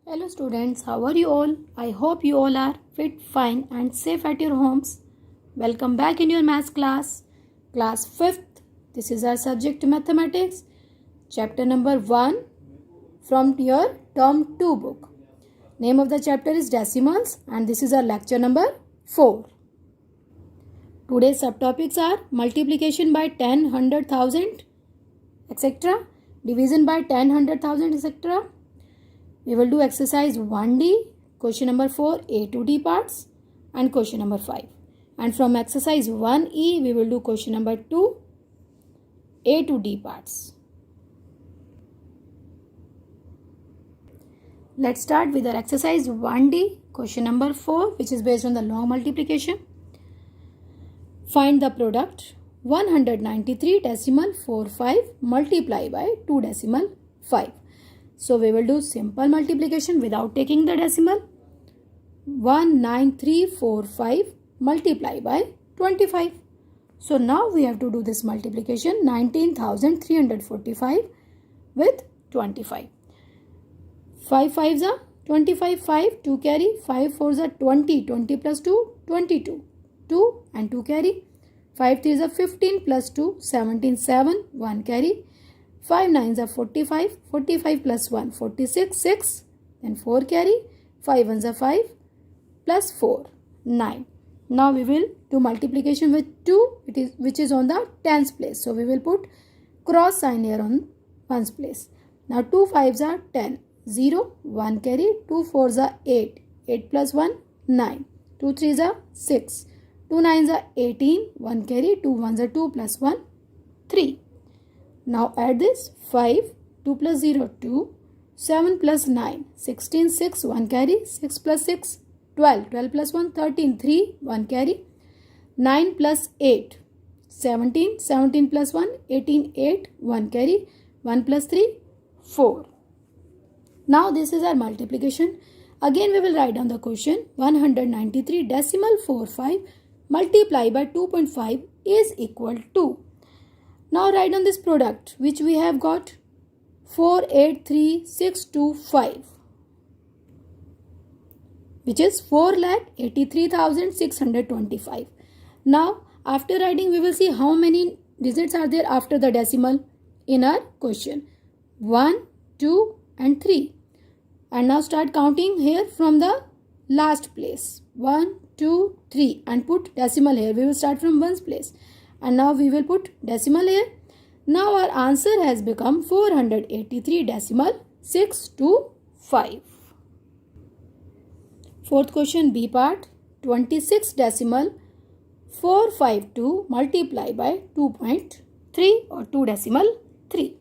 Hello students, how are you all? I hope you all are fit, fine and safe at your homes. Welcome back in your maths class. Class 5th. This is our subject mathematics. Chapter number 1 from your term 2 book. Name of the chapter is decimals and this is our lecture number 4. Today's subtopics are multiplication by 10, 100,000 etc. Division by 10, 100,000 etc. We will do exercise 1D, question number 4, A to D parts and question number 5. And from exercise 1E, we will do question number 2, A to D parts. Let's start with our exercise 1D, question number 4, which is based on the long multiplication. Find the product 193.45 multiply by 2.5. So we will do simple multiplication without taking the decimal. 19345 multiply by 25. So now we have to do this multiplication 19,345 with 25. 5 5s are 25, 5, 2 carry, 5 4s are 20, 20 plus 2, 22, 2 and 2 carry, 5 3s are 15 plus 2, 17, 7, 1 carry, 5 9s are 45, 45 plus 1, 46, 6, then 4 carry, 5 1s are 5, plus 4, 9. Now we will do multiplication with 2, which is on the tens place. So we will put cross sign here on ones place. Now 2 5s are 10, 0, 1 carry, 2 4s are 8, 8 plus 1, 9, 2 3s are 6, 2 9s are 18, 1 carry, 2 1s are 2 plus 1, 3. Now add this 5, 2 plus 0, 2, 7 plus 9, 16, 6, 1 carry, 6 plus 6, 12, 12 plus 1, 13, 3, 1 carry, 9 plus 8, 17, 17 plus 1, 18, 8, 1 carry, 1 plus 3, 4. Now this is our multiplication. Again we will write down the question 193.45 multiply by 2.5 is equal to. Now write down this product which we have got 483,625, which is 4,83,625. Now after writing we will see how many digits are there after the decimal in our question. 1, 2 and 3. And now start counting here from the last place. 1, 2, 3 and put decimal here. We will start from ones place. And now we will put decimal here. Now our answer has become 483.625. Fourth question B part 26.452 multiply by 2.3 or 2.3.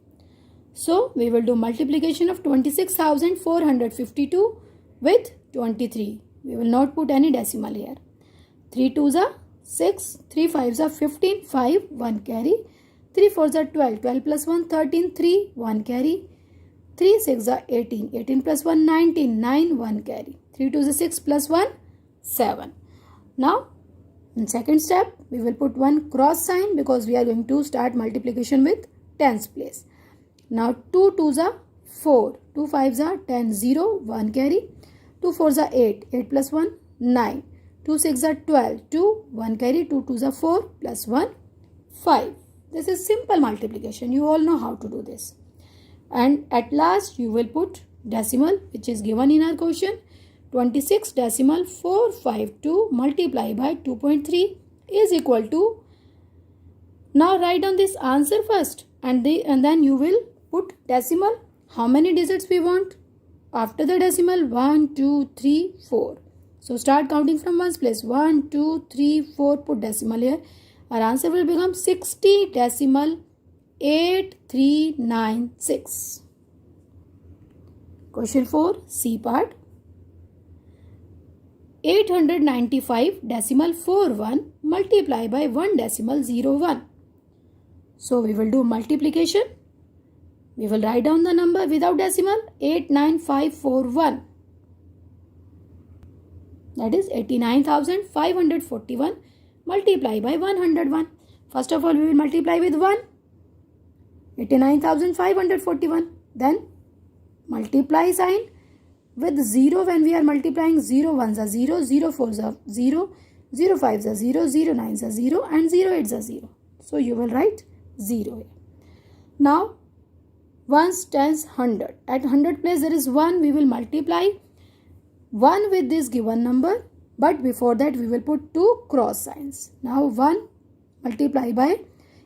So we will do multiplication of 26,452 with 23. We will not put any decimal here. 3 2s are 6, 3 5s are 15, 5, 1 carry, 3 4s are 12, 12 plus 1, 13, 3, 1 carry, 3 6 are 18, 18 plus 1, 19, 9, 1 carry, 3 2s are 6 plus 1, 7. Now in second step we will put one cross sign because we are going to start multiplication with tens place. Now 2 2s are 4, 2 5s are 10, 0, 1 carry, 2 4s are 8, 8 plus 1, 9. 2 6 are 12, 2, 1 carry, 2 2s are 4, plus 1, 5. This is simple multiplication. You all know how to do this. And at last you will put decimal which is given in our question. 26.452 multiply by 2.3 is equal to. Now write down this answer first and then you will put decimal. How many digits we want? After the decimal 1, 2, 3, 4. So start counting from ones place. 1, 2, 3, 4. Put decimal here. Our answer will become 60.8396. Question 4 C part 895.41 multiply by 1.01. So we will do multiplication. We will write down the number without decimal 89541. That is 89,541 multiply by 101. First of all, we will multiply with 1. 89,541. Then multiply sign with 0 when we are multiplying, 0 1s are 0, 0 4s are 0, 0 5s are 0, 0 9s are 0 and 0 8s are 0. So you will write 0 here. Now ones, tens, 100. At 100 place there is 1. We will multiply 1 with this given number, but before that we will put 2 cross signs. Now 1 multiply by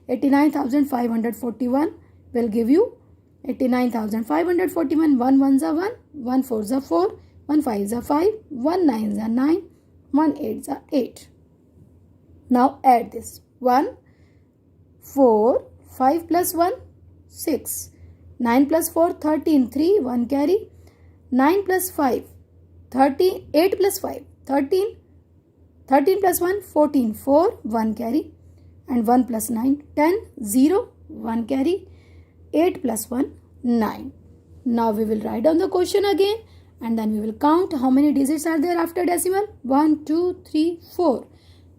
89,541 will give you 89,541. 1 1s are 1, 1 4s are 4, 1 5s are 5, 1 9s are 9, 1 8s are 8. Now add this. 1, 4, 5 plus 1, 6. 9 plus 4, 13, 3, 1 carry. 9 plus 5, 13, 8 plus 5, 13. 13 plus 1, 14, 4, 1 carry. And 1 plus 9, 10, 0, 1 carry. 8 plus 1, 9. Now we will write down the question again and then we will count how many digits are there after decimal. 1, 2, 3, 4.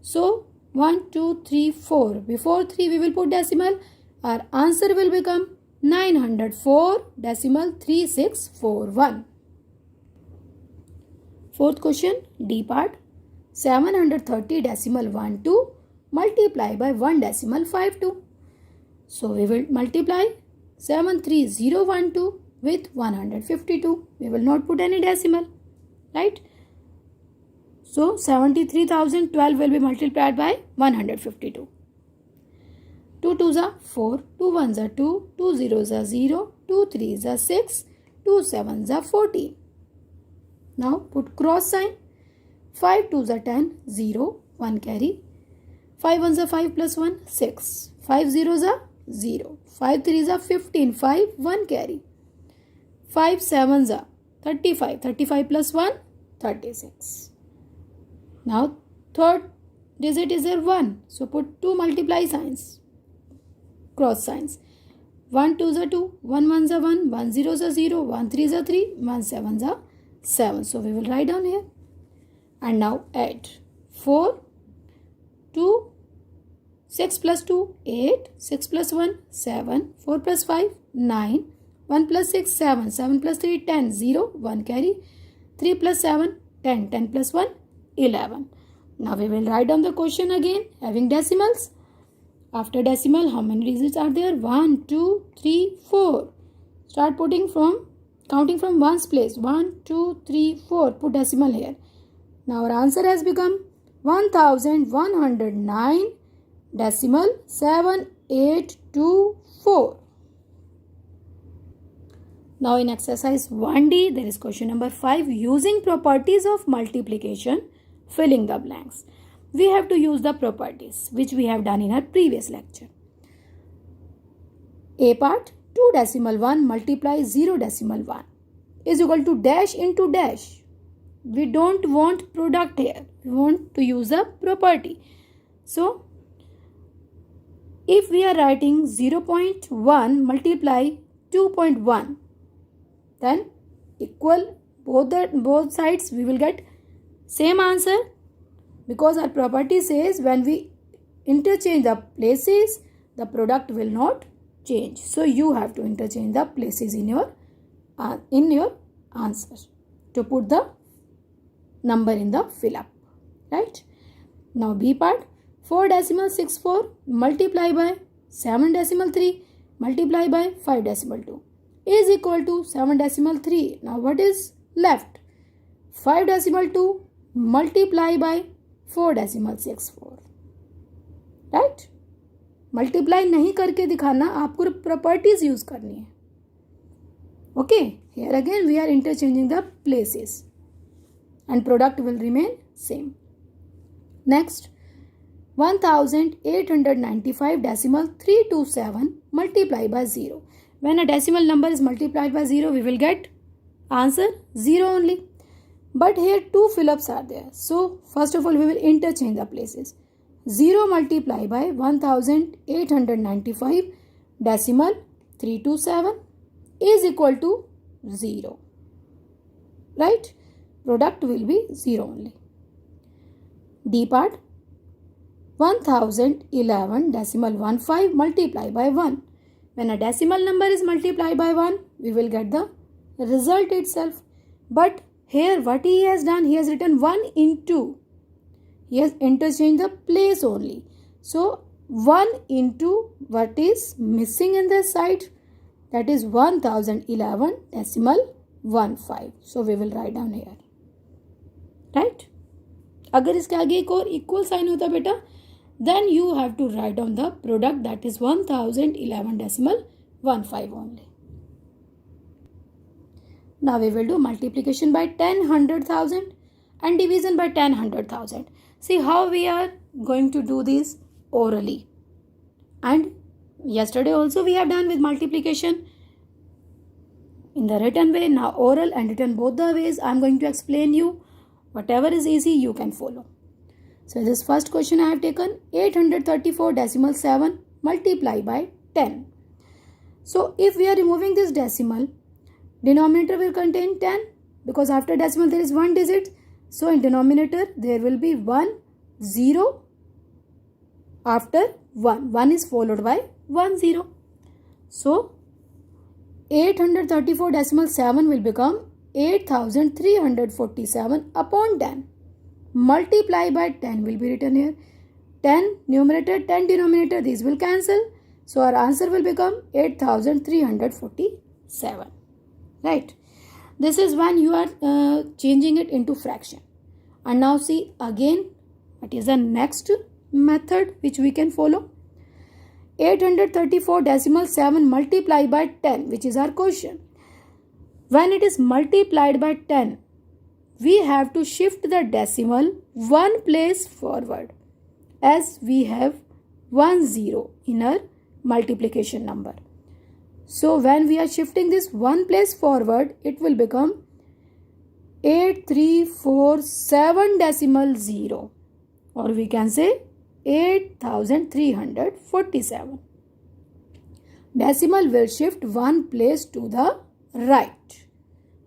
So 1, 2, 3, 4. Before 3 we will put decimal. Our answer will become 904.3641. Fourth question, D part. 730.12 multiply by 1.52. So we will multiply 73012 with 152. We will not put any decimal, right? So 73,012 will be multiplied by 152. 2 2s are 4, 2 1s are 2, 2 0s are 0, 2 3s are 6, 2 7s are 14. Now put cross sign. 5 2s are 10, 0, 1 carry. 5 1s are 5 plus 1, 6. 5 0s are 0. 5 3s are 15, 5, 1 carry. 5 7s are 35, 35 plus 1, 36. Now third digit is there 1. So put 2 multiply signs. Cross signs. 1 2s are 2, 1 1s are 1, 1 0s are 0, 1 3s are 3, 1 7s are 7. So we will write down here. And now add 4, 2, 6 plus 2, 8, 6 plus 1, 7, 4 plus 5, 9, 1 plus 6, 7, 7 plus 3, 10, 0, 1 carry, 3 plus 7, 10, 10 plus 1, 11. Now we will write down the question again having decimals. After decimal, how many digits are there? 1, 2, 3, 4. Start counting from ones place. 1, 2, 3, 4. Put decimal here. Now our answer has become 1109.7824. Now in exercise 1D, there is question number 5. Using properties of multiplication, filling the blanks. We have to use the properties which we have done in our previous lecture. A part, 2.1 multiply 0.1 is equal to dash into dash. We don't want product here. We want to use a property. So, if we are writing 0.1 multiply 2.1, then equal both sides we will get same answer, because our property says when we interchange the places, the product will not change. So you have to interchange the places in your answer to put the number in the fill up, right? Now B part, 4.64 multiply by 7.3 multiply by 5.2 is equal to 7.3. Now what is left? 5.2 multiply by 4.64, right? Multiply नहीं करके दिखाना, आपको properties use करनी है. Okay, here again we are interchanging the places and product will remain same. Next, 1895.327 multiplied by 0. When a decimal number is multiplied by 0, we will get answer 0 only. But here two fill-ups are there. So first of all, we will interchange the places. 0 multiplied by 1895 decimal 327 is equal to 0. Right? Product will be 0 only. D part, 1011.15 multiplied by 1. When a decimal number is multiplied by 1, we will get the result itself. But here what he has done, he has written 1 into. He has interchanged the place only. So 1 into what is missing in this side, that is 1011.15. So we will write down here. Right? अगर इसके आगे एक और equal sign होता बेटा, then you have to write down the product, that is 1011.15 only. Now we will do multiplication by 10 100,000 and division by 10 100,000. See how we are going to do this orally. And yesterday also we have done with multiplication in the written way. Now oral and written, both the ways I am going to explain you. Whatever is easy you can follow. So this first question I have taken 834.7 multiply by 10. So if we are removing this decimal, denominator will contain 10 because after decimal there is one digit. So in denominator there will be 1 0 after 1. 1 is followed by 1 0. So 834.7 will become 8347 upon 10. Multiply by 10 will be written here. 10 numerator, 10 denominator, these will cancel. So our answer will become 8347. Right. This is when you are changing it into fraction. And now see again what is the next method which we can follow. 834.7 multiply by 10, which is our question. When it is multiplied by 10, we have to shift the decimal one place forward, as we have 1 0 in our multiplication number. So when we are shifting this one place forward, it will become 8347.0, or we can say 8347. Decimal will shift one place to the right.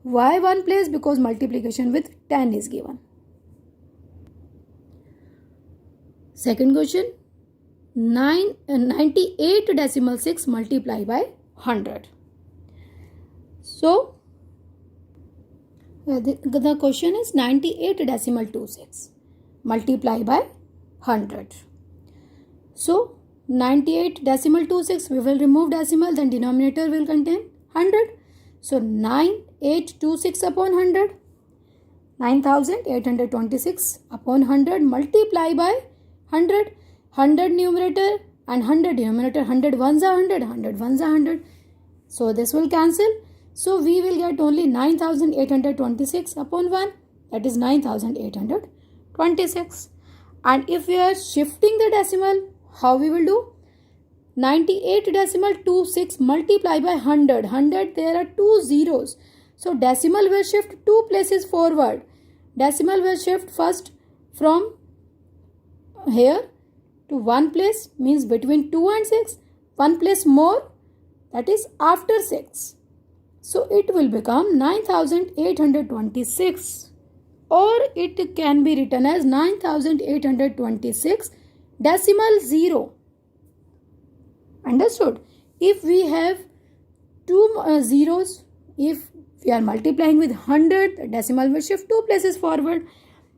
Why one place? Because multiplication with 10 is given. Second question, 98.6 multiply by 100. So the question is 98.26 multiply by 100. So 98.26, we will remove decimal, then denominator will contain 100. So 9826 upon 100, 9826 upon 100 multiply by 100. 100 numerator and 100 denominator, 100 ones are 100, 100 ones are 100. So this will cancel. So we will get only 9826 upon 1, that is 9826. And if we are shifting the decimal, how we will do? 98.26 multiply by 100. 100, there are two zeros. So decimal will shift two places forward. Decimal will shift first from here to one place, means between 2 and 6. One place more, that is after 6. So it will become 9826, or it can be written as 9826 decimal 0. Understood? If we have two zeros, if we are multiplying with 100, the decimal will shift two places forward.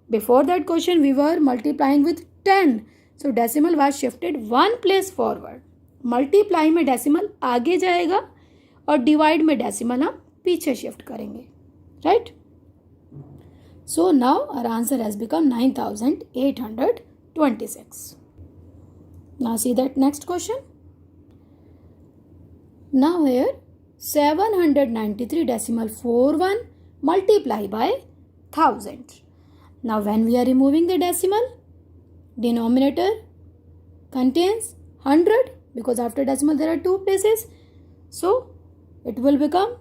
Before that question, we were multiplying with 10. So decimal was shifted one place forward. Multiply में decimal आगे जाएगा और divide में decimal हम पीछे shift करेंगे. Right? So now our answer has become 9826. Now see that next question. Now here 793.41 multiply by 1000. Now when we are removing the decimal, denominator contains 100 because after decimal there are two places. So it will become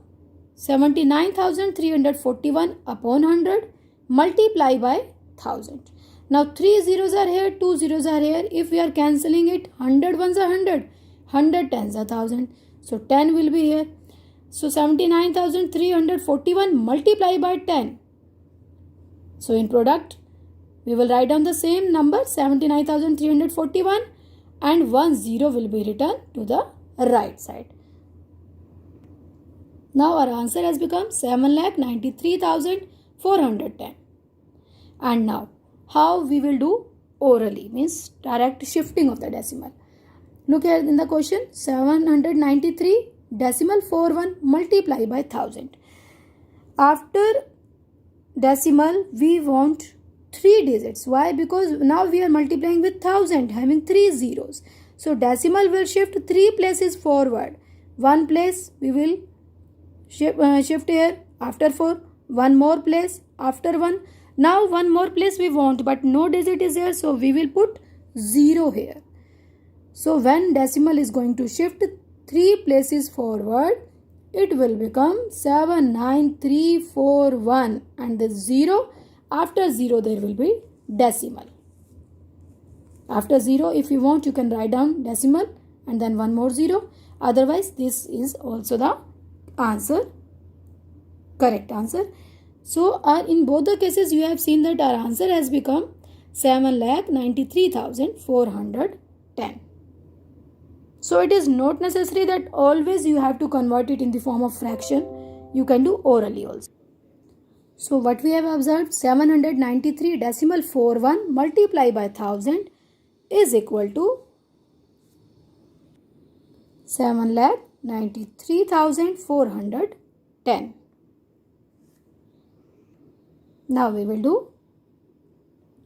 79,341 upon 100 multiply by 1000. Now 3 zeros are here, 2 zeros are here. If we are cancelling it, 100 ones are 100, 100 tens are 1000. So 10 will be here. So 79,341 multiply by 10. So in product, we will write down the same number 79,341 and 1 0 will be written to the right side. Now our answer has become 7,93,000 410. And now how we will do orally, means direct shifting of the decimal. Look here in the question, 793 decimal 41 multiply by 1000. After decimal we want 3 digits. Why? Because now we are multiplying with 1000 having 3 zeros. So decimal will shift 3 places forward. 1 place we will shift here after 4. 1 more place after 1. Now 1 more place we want, but no digit is here, so we will put 0 here. So when decimal is going to shift 3 places forward, it will become 79341, and the 0, after 0 there will be decimal. After 0, if you want, you can write down decimal and then 1 more 0. Otherwise, this is also the answer, correct answer. So in both the cases you have seen that our answer has become 7,93,410. So it is not necessary that always you have to convert it in the form of fraction. You can do orally also. So what we have observed, 793 decimal 41 multiply by 1000 is equal to 7,93,410. Now we will do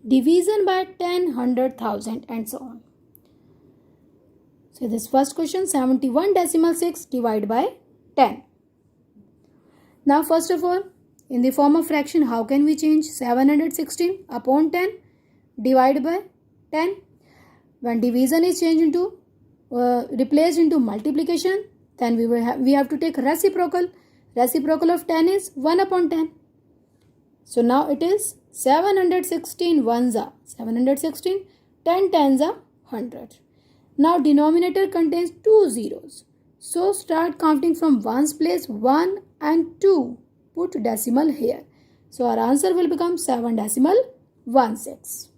division by 10, 100, 1000 and so on. So this first question, 71 decimal 6 divided by 10. Now first of all, in the form of fraction, how can we change 716 upon 10 divided by 10? When division is changed into replaced into multiplication, then we have to take reciprocal. Reciprocal of 10 is 1 upon 10. So now it is 716 ones are 716, 10 tens are 100. Now denominator contains 2 zeros. So start counting from ones place, 1 and 2. Put decimal here. So our answer will become 7.16.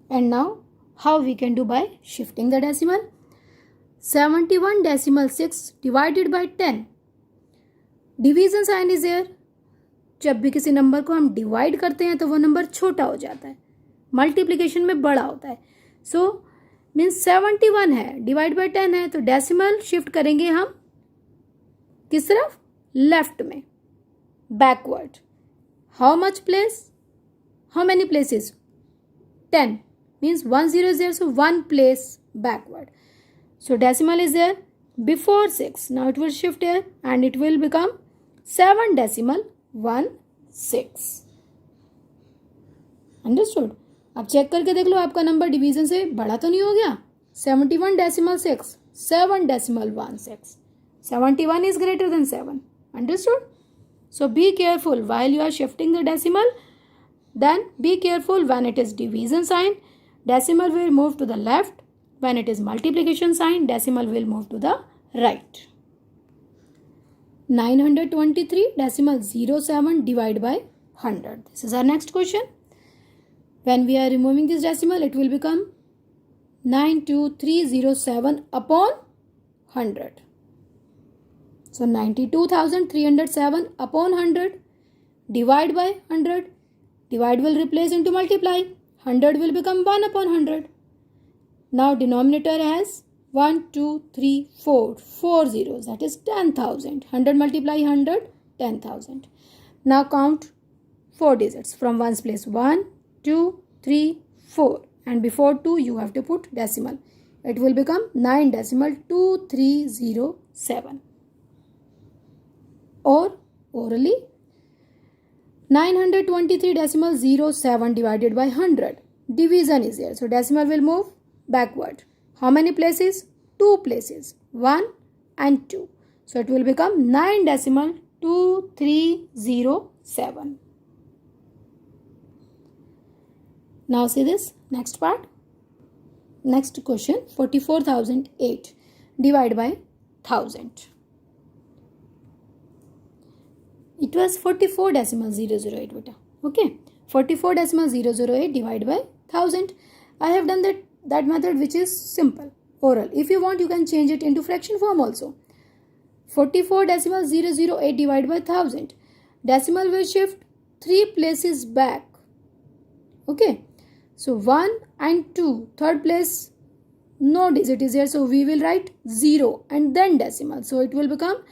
And now how we can do by shifting the decimal? 71 decimal 6 divided by 10. Division sign is here. जब भी किसी number को हम divide करते हैं तो वो number छोटा हो जाता है, मल्टीप्लिकेशन में बड़ा होता है. सो मीन्स 71 है, डिवाइड बाय 10 है, तो डेसिमल शिफ्ट करेंगे हम किस तरफ? लेफ्ट में, backward. How much place? How many places? 10 means 1 0 is there, so 1 place backward. So decimal is there before 6. Now it will shift here and it will become 7.16. Understood? अब check करके देख लो आपका number division से बड़ा तो नहीं हो गया. 71.6, 7.16. 71 is greater than 7. Understood? So be careful while you are shifting the decimal. Then be careful when it is division sign, decimal will move to the left. When it is multiplication sign, decimal will move to the right. 923 decimal 07 divided by 100. This is our next question. When we are removing this decimal, it will become 92307 upon 100. So 92,307 upon 100. Divide by 100. Divide will replace into multiply. 100 will become 1 upon 100. Now denominator has 1, 2, 3, 4. 4 zeros. That is 10,000. 100 multiply 100, 10,000. Now count 4 digits from ones place. 1, 2, 3, 4. And before 2 you have to put decimal. It will become 9.2307. Or orally 923.07 divided by 100. Division is here. So decimal will move backward. How many places? 2 places. 1 and 2. So it will become 9.2307. Now see this next part. Next question, 44,008 divided by 1000. It was 44.008 beta. Okay, 44.008 divided by 1000. I have done that method which is simple, oral. If you want, you can change it into fraction form also. 44.008 divided by 1000. decimal will shift 3 places back. Okay, so 1 and 2, third place no digit is here, so we will write 0 and then decimal, so it will become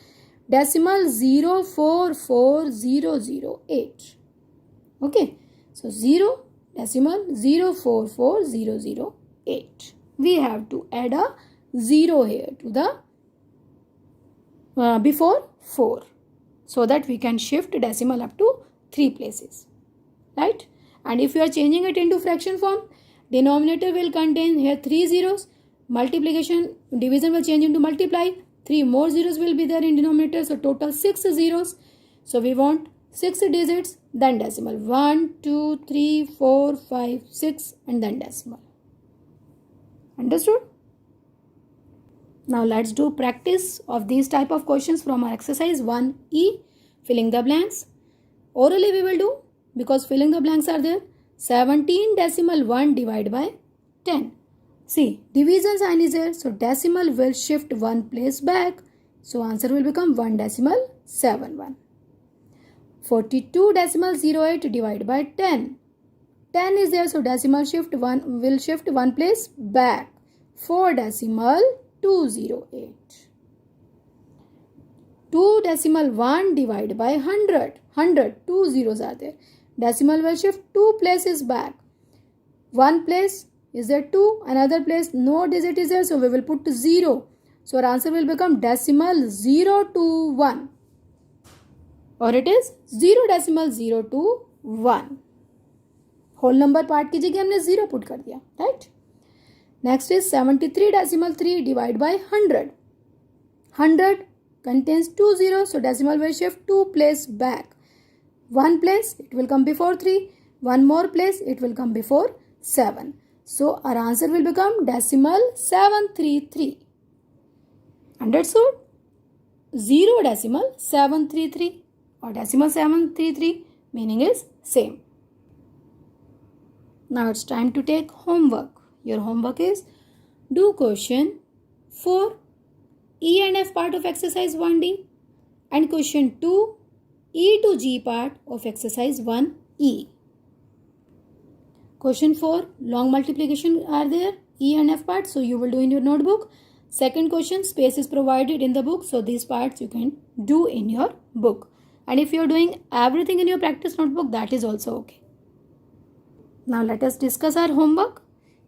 decimal 044008. Okay, so 0 decimal 044008. We have to add a 0 here to the before 4, so that we can shift decimal up to 3 places, right? And if you are changing it into fraction form, denominator will contain here 3 zeros, multiplication division will change into multiply, 3 more zeros will be there in denominator, so total 6 zeros. So we want 6 digits, then decimal 1 2 3 4 5 6 and then decimal. Understood? Now let's do practice of these type of questions from our exercise 1E, filling the blanks. Orally we will do, because filling the blanks are there. 17 decimal 1 divided by 10. See, division sign is here, so decimal will shift 1 place back. So answer will become 1 decimal 71. 42 decimal 08 divided by 10. 10 is there, so decimal shift 1 will shift 1 place back. 4 decimal 208. 2 decimal 1 divided by 100. 100, 2 zeros are there. Decimal will shift 2 places back. 1 place is there 2, another place no digit is there, so we will put 0. So our answer will become decimal 021. और it is 0.021. Whole number part की जगह हमने 0 put कर दिया, right? Next is 73.3 divide by 100. 100 contains 2 zeros, so decimal will shift 2 place back. 1 place it will come before 3, 1 more place it will come before 7. So our answer will become decimal 733. Understood? 0.733 or decimal 733 meaning is same. Now it's time to take homework. Your homework is do question 4 E and F part of exercise 1D and question 2 E to G part of exercise 1E. Question 4 long multiplication are there, E and F part, so you will do in your notebook. Second question, space is provided in the book, so these parts you can do in your book. And if you are doing everything in your practice notebook, that is also okay. Now let us discuss our homework.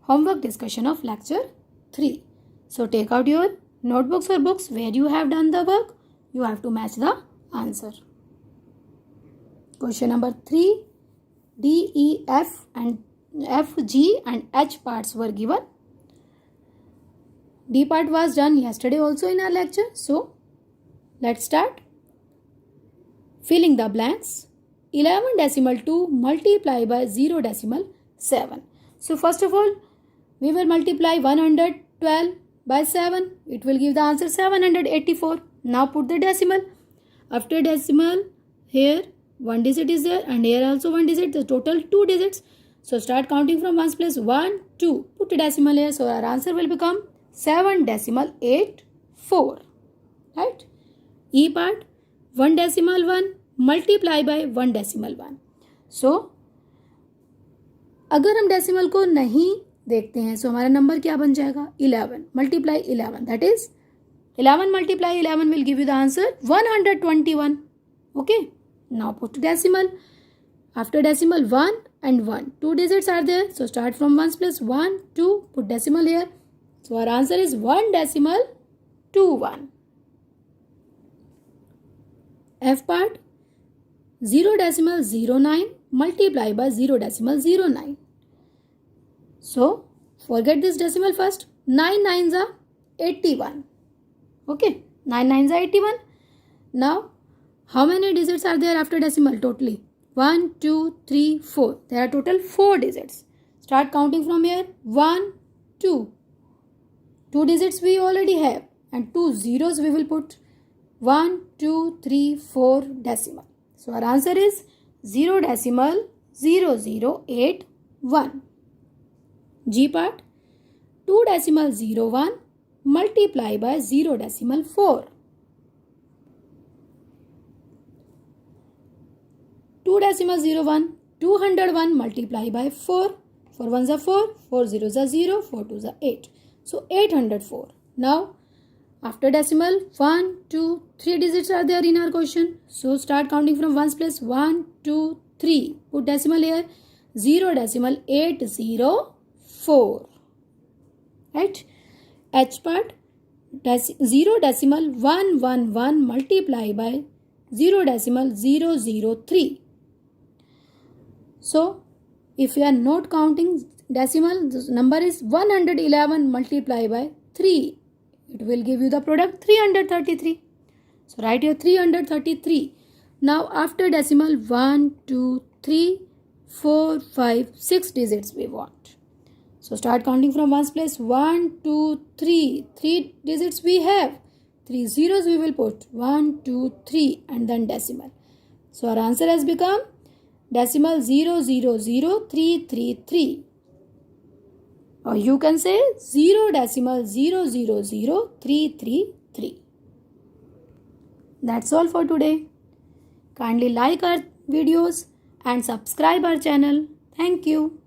Homework discussion of lecture 3. So take out your notebooks or books where you have done the work. You have to match the answer. Question number 3. D, E, F and F, G and H parts were given. D part was done yesterday also in our lecture. So let's start. Filling the blanks. 11.2 multiply by 0.7. So first of all, we will multiply 112 by 7. It will give the answer 784. Now put the decimal. After decimal, here one digit is there and here also one digit. The total 2 digits. So start counting from 1's place. 1, 2. Put a decimal here. So our answer will become 7.84. Right? E part 1.1 multiply by 1.1. So अगर हम decimal को नहीं देखते हैं तो हमारा number क्या बन जाएगा 11 multiply 11 that is 11 multiply 11 will give you the answer 121. Okay, now put decimal. After decimal 1 and 1, 2 digits are there, so start from 1's place. 1, 2, put decimal here. So our answer is 1.21. F part 0.09 multiply by 0.09. So forget this decimal first. 9 9s are 81. Okay, 9 9s are 81. Now how many digits are there after decimal totally? 1, 2, 3, 4. There are total 4 digits. Start counting from here. 1, 2. 2 digits we already have and 2 zeros we will put. 1, 2, 3, 4 decimal. So our answer is 0.0081. G part 2.01 multiply by 0.4. 2.01, 201 multiply by 4. 4 ones are 4, 4 zeros are 0, 4 twos are 8. So 804. Now after decimal, 1, 2, 3 digits are there in our question. So start counting from ones place. 1, 2, 3. Put decimal here. 0.804. Right? H part. 0.111 multiply by 0.003. So if you are not counting decimal, the number is 111 multiply by 3. It will give you the product 333. So write here 333. Now after decimal, 1, 2, 3, 4, 5, 6 digits we want. So start counting from ones place. 1, 2, 3. 3 digits we have. 3 zeros we will put. 1, 2, 3 and then decimal. So our answer has become decimal 000333. Or you can say 0.000333. That's all for today. Kindly like our videos and subscribe our channel. Thank you.